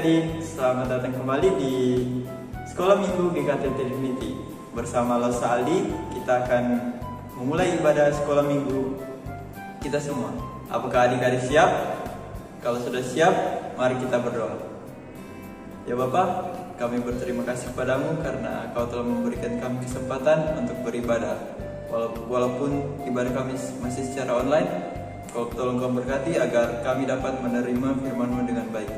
adik-adik, selamat datang kembali di Sekolah Minggu GKT Trinity. Bersama Losa Aldi, kita akan memulai ibadah Sekolah Minggu kita semua. Apakah adik-adik siap? Kalau sudah siap, mari kita berdoa. Ya Bapa, kami berterima kasih kepadamu karena Kau telah memberikan kami kesempatan untuk beribadah. Walaupun ibadah kami masih secara online, Kau tolong Kau berkati agar kami dapat menerima firman-Mu dengan baik.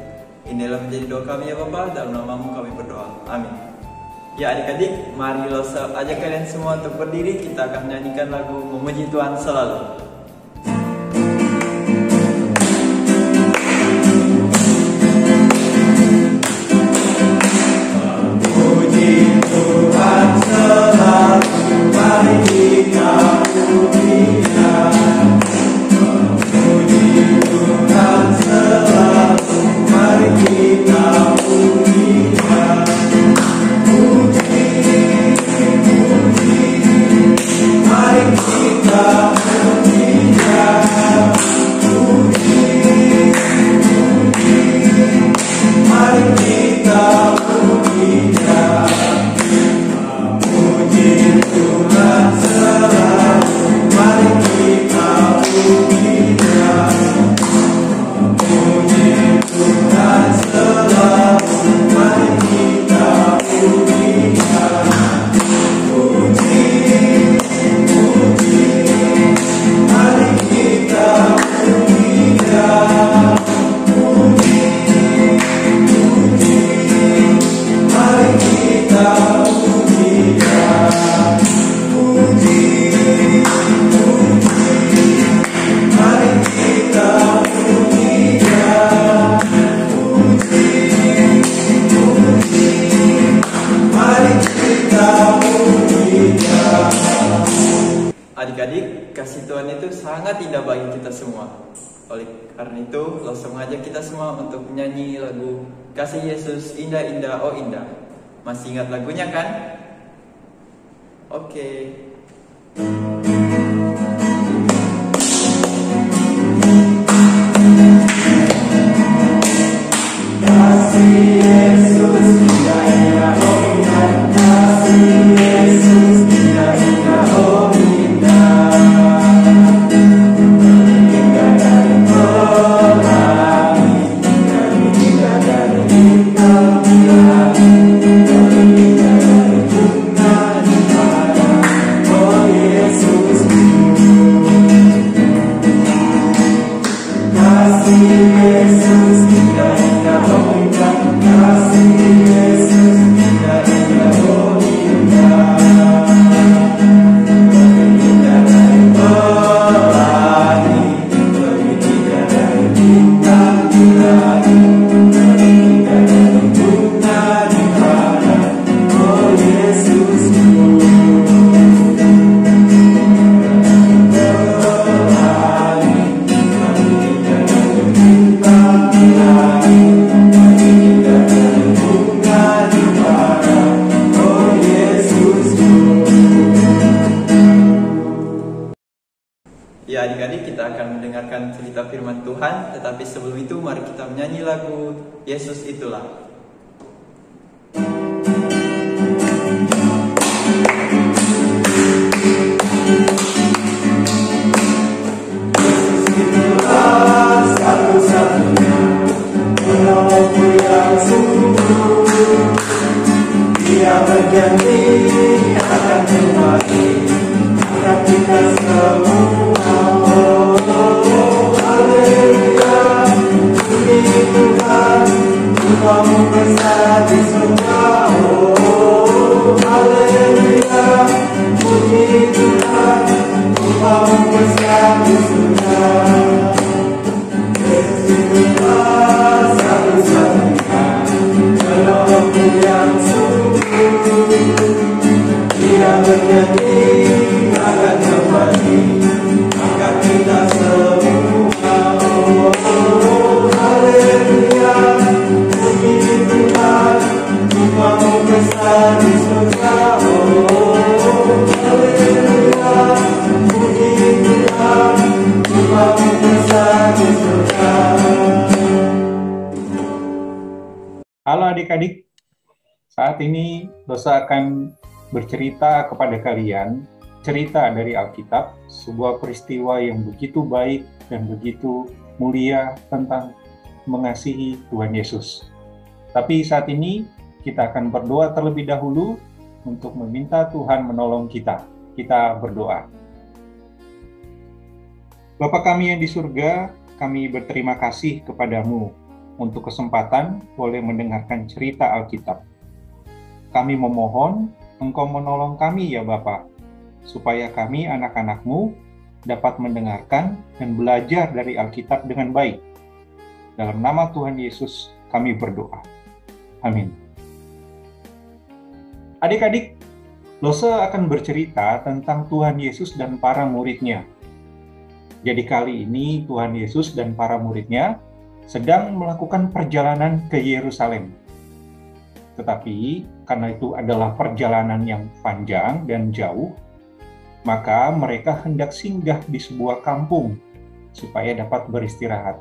Inilah menjadi doa kami ya Bapa, dalam nama-Mu kami berdoa. Amin. Ya adik-adik, mari Losa ajak kalian semua untuk berdiri. Kita akan menyanyikan lagu Memuji Tuhan Selalu. Adik-adik, kasih Tuhan itu sangat indah bagi kita semua. Oleh karena itu, Losa mengajak kita semua untuk menyanyi lagu Kasih Yesus Indah Indah Oh Indah. Masih ingat lagunya kan? Oke. Kasih Yesus indah indah oh indah. Kasih Yesus indah indah oh indah. Indah dari pelangi, indah dari bintang bintang, indah dari bunga di padang. Oh Yesus, kasih Yesus indah indah oh indah. Kasih Yesus indah indah oh indah. Indah dari pelangi, indah dari bintang bintang, indah dari bunga di padang. Oh Yesus, ya adik-adik, kita akan mendengarkan cerita firman Tuhan. Tetapi sebelum itu mari kita menyanyi lagu Yesus Itulah. Yesus itulah satu-satunya penolongku yang sungguh. Dia berjanji akan kembali akan kita semua. Kamu besar di surga, oh haleluya, puji Tuhan, kamu besar di surga. Yesus itulah satu-satunya penolongku yang sungguh. Dia berjanji akan kembali, maka kita semua, oh haleluya. Kamu besar di surga, oh haleluya, puji Tuhan, kamu besar di surga. Saat ini dosa akan bercerita kepada kalian cerita dari Alkitab, sebuah peristiwa yang begitu baik dan begitu mulia tentang mengasihi Tuhan Yesus. Tapi saat ini kita akan berdoa terlebih dahulu untuk meminta Tuhan menolong kita. Kita berdoa. Bapa kami yang di surga, kami berterima kasih kepadamu untuk kesempatan boleh mendengarkan cerita Alkitab. Kami memohon Engkau menolong kami ya Bapa, supaya kami anak-anak-Mu dapat mendengarkan dan belajar dari Alkitab dengan baik. Dalam nama Tuhan Yesus kami berdoa. Amin. Adik-adik, Lose akan bercerita tentang Tuhan Yesus dan para murid-Nya. Jadi kali ini Tuhan Yesus dan para murid-Nya sedang melakukan perjalanan ke Yerusalem. Tetapi karena itu adalah perjalanan yang panjang dan jauh, maka mereka hendak singgah di sebuah kampung supaya dapat beristirahat.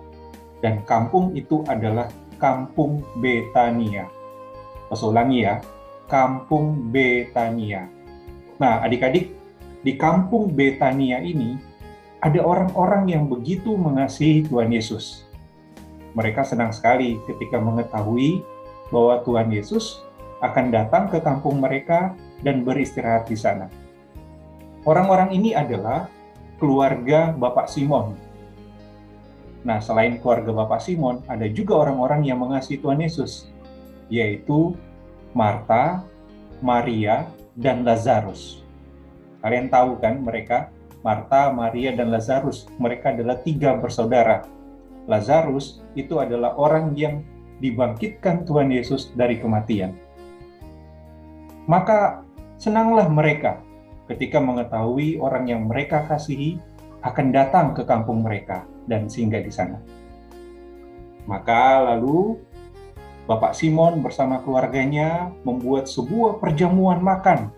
Dan kampung itu adalah Kampung Betania. Saya ulangi ya, Kampung Betania. Nah, adik-adik, di Kampung Betania ini ada orang-orang yang begitu mengasihi Tuhan Yesus. Mereka senang sekali ketika mengetahui bahwa Tuhan Yesus akan datang ke kampung mereka dan beristirahat di sana. Orang-orang ini adalah keluarga Bapak Simon. Nah, selain keluarga Bapak Simon, ada juga orang-orang yang mengasihi Tuhan Yesus, yaitu Marta, Maria, dan Lazarus. Kalian tahu kan mereka, Marta, Maria, dan Lazarus, mereka adalah 3 bersaudara. Lazarus itu adalah orang yang dibangkitkan Tuhan Yesus dari kematian. Maka senanglah mereka ketika mengetahui orang yang mereka kasihi akan datang ke kampung mereka dan singgah di sana. Maka lalu Bapak Simon bersama keluarganya membuat sebuah perjamuan makan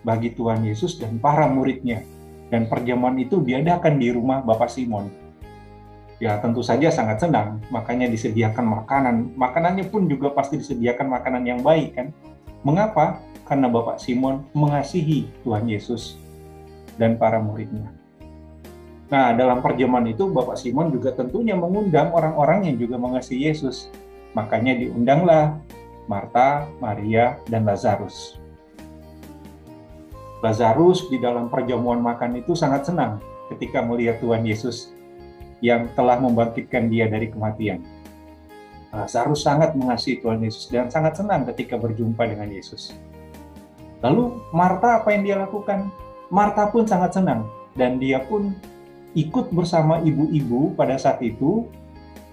bagi Tuhan Yesus dan para murid-Nya. Dan perjamuan itu diadakan di rumah Bapak Simon. Ya tentu saja sangat senang, makanya disediakan makanan. Makanannya pun juga pasti disediakan makanan yang baik kan. Mengapa? Karena Bapak Simon mengasihi Tuhan Yesus dan para murid-Nya. Nah, dalam perjamuan itu Bapak Simon juga tentunya mengundang orang-orang yang juga mengasihi Yesus. Makanya diundanglah Marta, Maria, dan Lazarus. Lazarus di dalam perjamuan makan itu sangat senang ketika melihat Tuhan Yesus yang telah membangkitkan dia dari kematian. Lazarus sangat mengasihi Tuhan Yesus dan sangat senang ketika berjumpa dengan Yesus. Lalu Marta apa yang dia lakukan? Marta pun sangat senang dan dia pun ikut bersama ibu-ibu pada saat itu,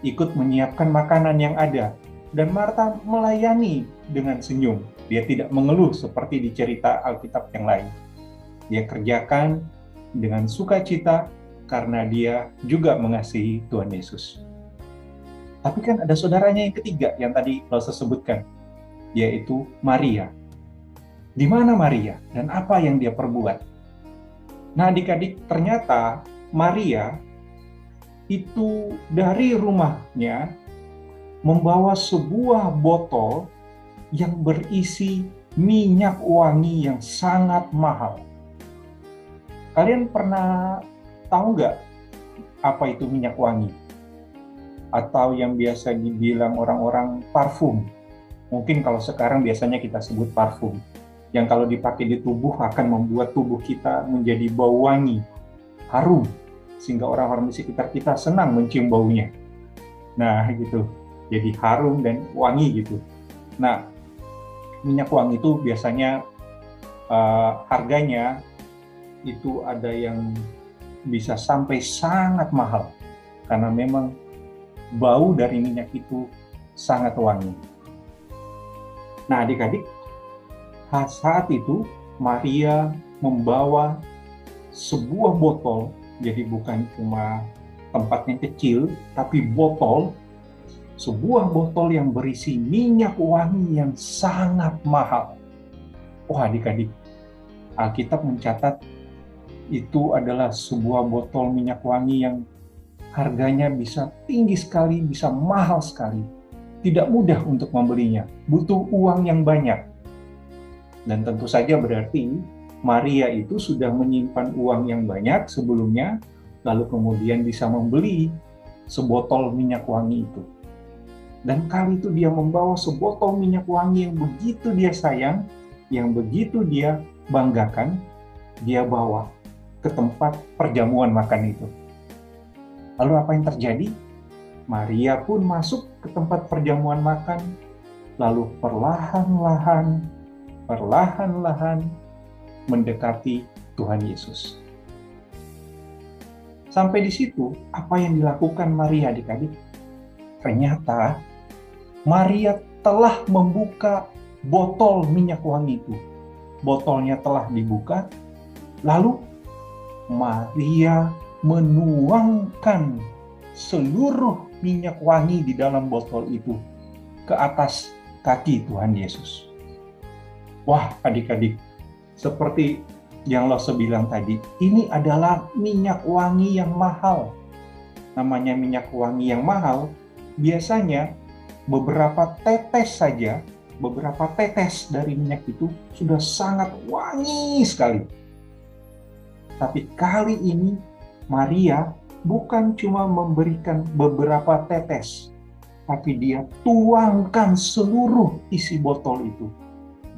ikut menyiapkan makanan yang ada. Dan Marta melayani dengan senyum. Dia tidak mengeluh seperti di cerita Alkitab yang lain. Dia kerjakan dengan sukacita karena dia juga mengasihi Tuhan Yesus. Tapi kan ada saudaranya yang ketiga yang tadi saya sebutkan, yaitu Maria. Di mana Maria dan apa yang dia perbuat? Nah, adik-adik, ternyata Maria itu dari rumahnya membawa sebuah botol yang berisi minyak wangi yang sangat mahal. Kalian pernah tahu nggak apa itu minyak wangi? Atau yang biasa dibilang orang-orang parfum. Mungkin kalau sekarang biasanya kita sebut parfum. Yang kalau dipakai di tubuh akan membuat tubuh kita menjadi bau wangi, harum, sehingga orang-orang di sekitar kita senang mencium baunya. Nah, gitu. Jadi harum dan wangi gitu. Nah, minyak wangi itu biasanya harganya itu ada yang bisa sampai sangat mahal karena memang bau dari minyak itu sangat wangi. Nah, adik-adik, saat itu Maria membawa sebuah botol, jadi bukan cuma tempatnya kecil, tapi botol, sebuah botol yang berisi minyak wangi yang sangat mahal. Wah, adik-adik, Alkitab mencatat itu adalah sebuah botol minyak wangi yang harganya bisa tinggi sekali, bisa mahal sekali. Tidak mudah untuk membelinya, butuh uang yang banyak. Dan tentu saja berarti Maria itu sudah menyimpan uang yang banyak sebelumnya, lalu kemudian bisa membeli sebotol minyak wangi itu. Dan kali itu dia membawa sebotol minyak wangi yang begitu dia sayang, yang begitu dia banggakan, dia bawa ke tempat perjamuan makan itu. Lalu apa yang terjadi? Maria pun masuk ke tempat perjamuan makan, lalu perlahan-lahan mendekati Tuhan Yesus. Sampai di situ, apa yang dilakukan Maria adik-adik? Ternyata Maria telah membuka botol minyak wangi itu. Botolnya telah dibuka, lalu Maria menuangkan seluruh minyak wangi di dalam botol itu ke atas kaki Tuhan Yesus. Wah, adik-adik, seperti yang Lose bilang tadi, ini adalah minyak wangi yang mahal. Namanya minyak wangi yang mahal, biasanya beberapa tetes dari minyak itu sudah sangat wangi sekali. Tapi kali ini Maria bukan cuma memberikan beberapa tetes, tapi dia tuangkan seluruh isi botol itu.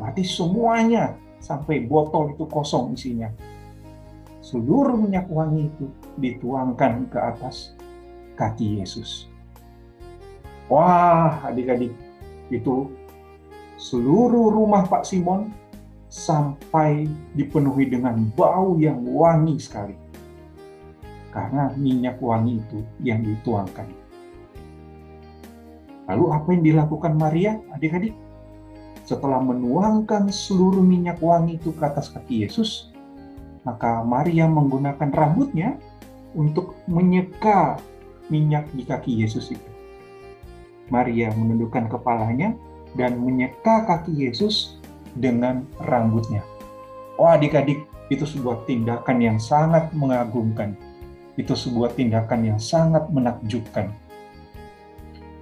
Berarti semuanya sampai botol itu kosong isinya. Seluruh minyak wangi itu dituangkan ke atas kaki Yesus. Wah, adik-adik, itu seluruh rumah Pak Simon sampai dipenuhi dengan bau yang wangi sekali. Karena minyak wangi itu yang dituangkan. Lalu apa yang dilakukan Maria, adik-adik? Setelah menuangkan seluruh minyak wangi itu ke atas kaki Yesus, maka Maria menggunakan rambutnya untuk menyeka minyak di kaki Yesus itu. Maria menundukkan kepalanya dan menyeka kaki Yesus dengan rambutnya. Wah, adik-adik, itu sebuah tindakan yang sangat mengagumkan. Itu sebuah tindakan yang sangat menakjubkan.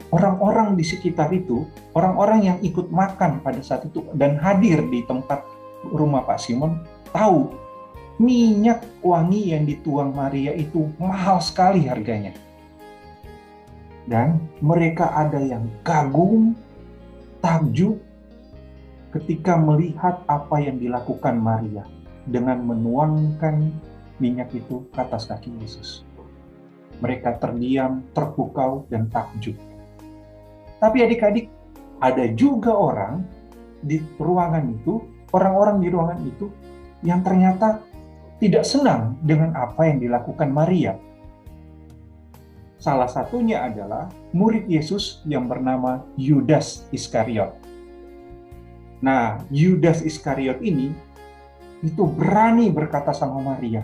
Orang-orang di sekitar itu, orang-orang yang ikut makan pada saat itu dan hadir di tempat rumah Pak Simon, tahu minyak wangi yang dituang Maria itu mahal sekali harganya. Dan mereka ada yang kagum, takjub ketika melihat apa yang dilakukan Maria dengan menuangkan minyak itu ke atas kaki Yesus. Mereka terdiam, terpukau, dan takjub. Tapi adik-adik, ada juga orang di ruangan itu, orang-orang di ruangan itu yang ternyata tidak senang dengan apa yang dilakukan Maria. Salah satunya adalah murid Yesus yang bernama Yudas Iskariot. Nah, Yudas Iskariot ini itu berani berkata sama Maria,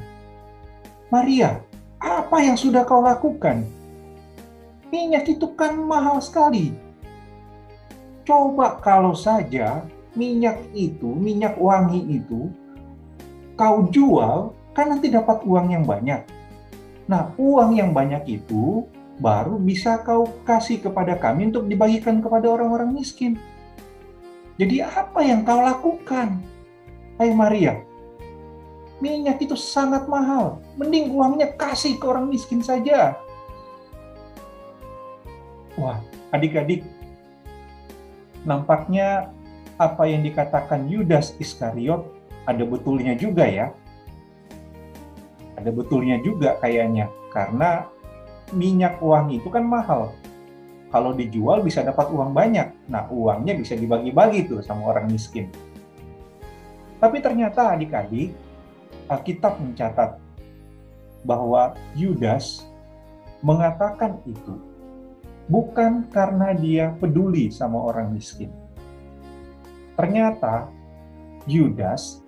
"Maria, apa yang sudah kau lakukan? Minyak itu kan mahal sekali. Coba kalau saja minyak wangi itu, kau jual, kan nanti dapat uang yang banyak. Nah, uang yang banyak itu baru bisa kau kasih kepada kami untuk dibagikan kepada orang-orang miskin. Jadi apa yang kau lakukan? Hai Maria, minyak itu sangat mahal. Mending uangnya kasih ke orang miskin saja." Wah, adik-adik, nampaknya apa yang dikatakan Yudas Iskariot ada betulnya juga ya. Ada betulnya juga kayaknya, karena minyak wangi itu kan mahal. Kalau dijual bisa dapat uang banyak. Nah, uangnya bisa dibagi-bagi tuh sama orang miskin. Tapi ternyata adik-adik, Alkitab mencatat bahwa Yudas mengatakan itu bukan karena dia peduli sama orang miskin. Ternyata Yudas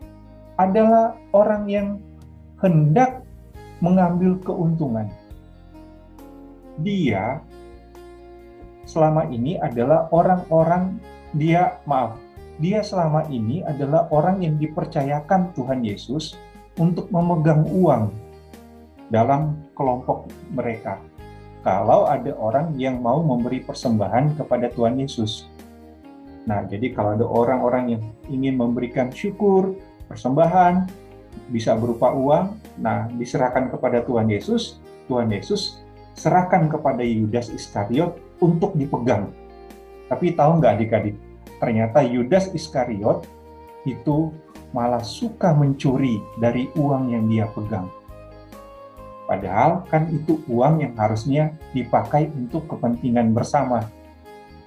adalah orang yang hendak mengambil keuntungan. Dia selama ini adalah dia selama ini adalah orang yang dipercayakan Tuhan Yesus untuk memegang uang dalam kelompok mereka. Kalau ada orang yang mau memberi persembahan kepada Tuhan Yesus. Nah, jadi kalau ada orang-orang yang ingin memberikan syukur, persembahan, bisa berupa uang, nah diserahkan kepada Tuhan Yesus serahkan kepada Yudas Iskariot untuk dipegang. Tapi tahu nggak adik-adik, ternyata Yudas Iskariot itu malah suka mencuri dari uang yang dia pegang. Padahal kan itu uang yang harusnya dipakai untuk kepentingan bersama.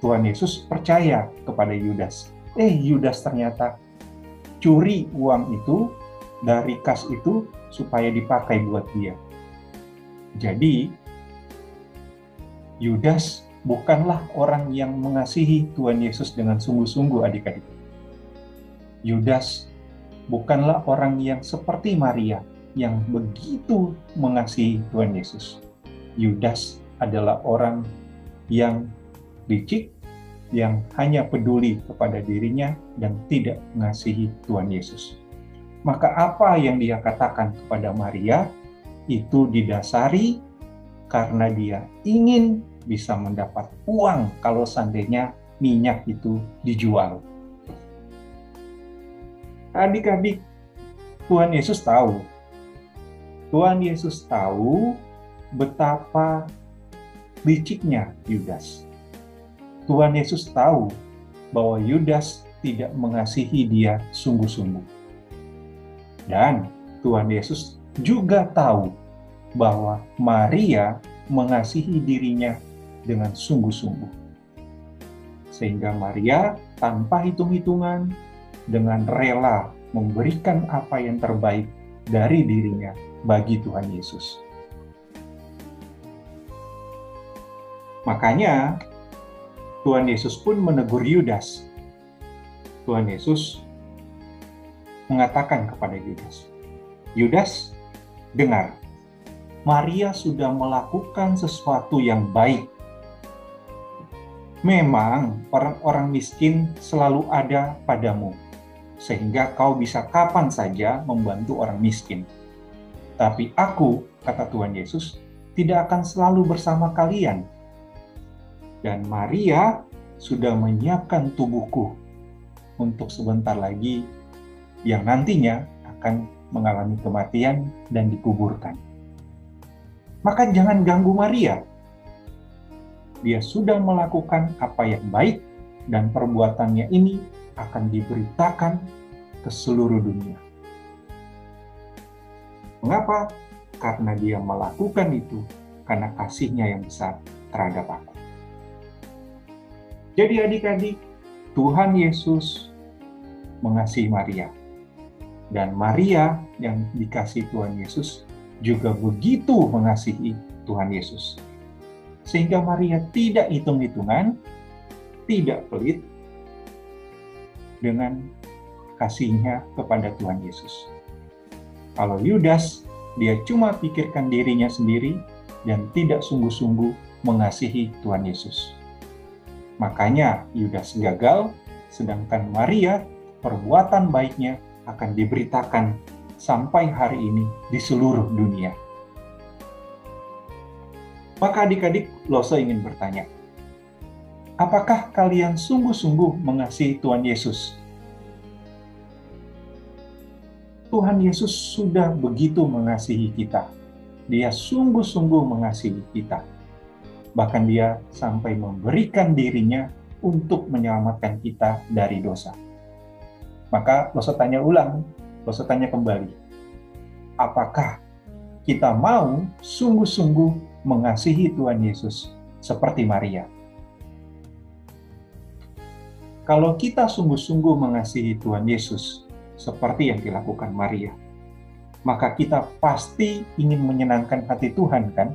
Tuhan Yesus percaya kepada Yudas. Yudas ternyata curi uang itu dari kas itu supaya dipakai buat dia. Jadi, Yudas bukanlah orang yang mengasihi Tuhan Yesus dengan sungguh-sungguh, adik-adik. Yudas bukanlah orang yang seperti Maria yang begitu mengasihi Tuhan Yesus. Yudas adalah orang yang licik, yang hanya peduli kepada dirinya dan tidak mengasihi Tuhan Yesus. Maka apa yang dia katakan kepada Maria itu didasari karena dia ingin bisa mendapat uang kalau seandainya minyak itu dijual. Adik-adik, Tuhan Yesus tahu betapa liciknya Yudas. Tuhan Yesus tahu bahwa Yudas tidak mengasihi dia sungguh-sungguh. Dan Tuhan Yesus juga tahu bahwa Maria mengasihi dirinya dengan sungguh-sungguh. Sehingga Maria tanpa hitung-hitungan, dengan rela memberikan apa yang terbaik dari dirinya bagi Tuhan Yesus. Makanya Tuhan Yesus pun menegur Yudas. Tuhan Yesus mengatakan kepada Yudas, "Yudas, dengar, Maria sudah melakukan sesuatu yang baik. Memang orang-orang miskin selalu ada padamu, sehingga kau bisa kapan saja membantu orang miskin. Tapi aku," kata Tuhan Yesus, "tidak akan selalu bersama kalian. Dan Maria sudah menyiapkan tubuhku untuk sebentar lagi yang nantinya akan mengalami kematian dan dikuburkan. Maka jangan ganggu Maria. Dia sudah melakukan apa yang baik dan perbuatannya ini akan diberitakan ke seluruh dunia." Mengapa? Karena dia melakukan itu karena kasihnya yang besar terhadap aku. Jadi adik-adik, Tuhan Yesus mengasihi Maria. Dan Maria yang dikasihi Tuhan Yesus juga begitu mengasihi Tuhan Yesus. Sehingga Maria tidak hitung-hitungan, tidak pelit dengan kasihnya kepada Tuhan Yesus. Kalau Yudas, dia cuma pikirkan dirinya sendiri dan tidak sungguh-sungguh mengasihi Tuhan Yesus. Makanya Yudas gagal, sedangkan Maria, perbuatan baiknya akan diberitakan sampai hari ini di seluruh dunia. Maka adik-adik, Loso ingin bertanya, apakah kalian sungguh-sungguh mengasihi Tuhan Yesus? Tuhan Yesus sudah begitu mengasihi kita. Dia sungguh-sungguh mengasihi kita. Bahkan dia sampai memberikan dirinya untuk menyelamatkan kita dari dosa. Maka Loso tanya ulang, Loso tanya kembali. Apakah kita mau sungguh-sungguh mengasihi Tuhan Yesus seperti Maria? Kalau kita sungguh-sungguh mengasihi Tuhan Yesus seperti yang dilakukan Maria, maka kita pasti ingin menyenangkan hati Tuhan, kan?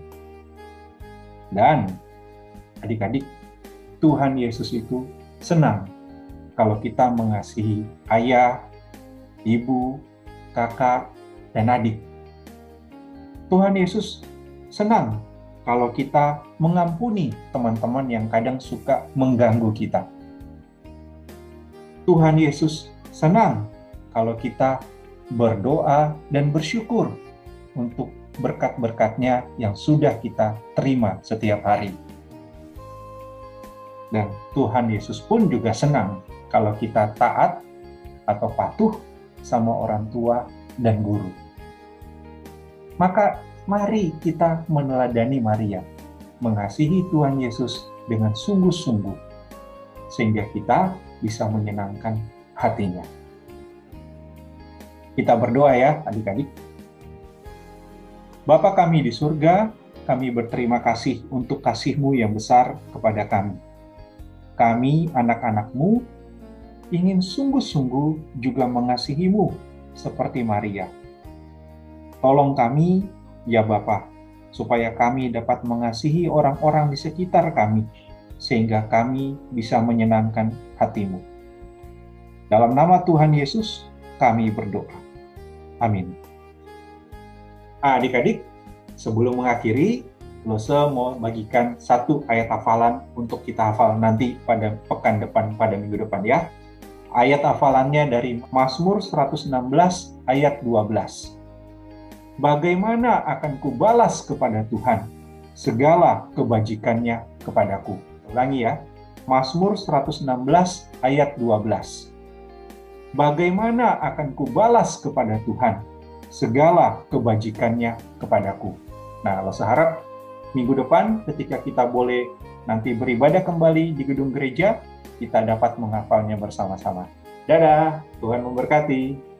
Dan adik-adik, Tuhan Yesus itu senang kalau kita mengasihi ayah, ibu, kakak, dan adik. Tuhan Yesus senang kalau kita mengampuni teman-teman yang kadang suka mengganggu kita. Tuhan Yesus senang kalau kita berdoa dan bersyukur untuk berkat-berkat-Nya yang sudah kita terima setiap hari. Dan Tuhan Yesus pun juga senang kalau kita taat atau patuh sama orang tua dan guru. Maka mari kita meneladani Maria, mengasihi Tuhan Yesus dengan sungguh-sungguh, sehingga kita bisa menyenangkan hatinya. Kita berdoa ya adik-adik. Bapa kami di surga, kami berterima kasih untuk kasih-Mu yang besar kepada kami. Kami, anak-anak-Mu, ingin sungguh-sungguh juga mengasihi-Mu seperti Maria. Tolong kami, ya Bapa, supaya kami dapat mengasihi orang-orang di sekitar kami, sehingga kami bisa menyenangkan hati-Mu. Dalam nama Tuhan Yesus, kami berdoa. Amin. Adik-adik, sebelum mengakhiri, Lose mau bagikan satu ayat hafalan untuk kita hafal nanti pada pekan depan, pada minggu depan ya. Ayat hafalannya dari Mazmur 116 ayat 12. Bagaimana akan kubalas kepada Tuhan segala kebajikannya kepadaku. Ulangi ya, Mazmur 116 ayat 12. Bagaimana akan kubalas kepada Tuhan segala kebajikannya kepadaku. Nah, Lose harap minggu depan ketika kita boleh nanti beribadah kembali di gedung gereja, kita dapat menghafalnya bersama-sama. Dadah, Tuhan memberkati.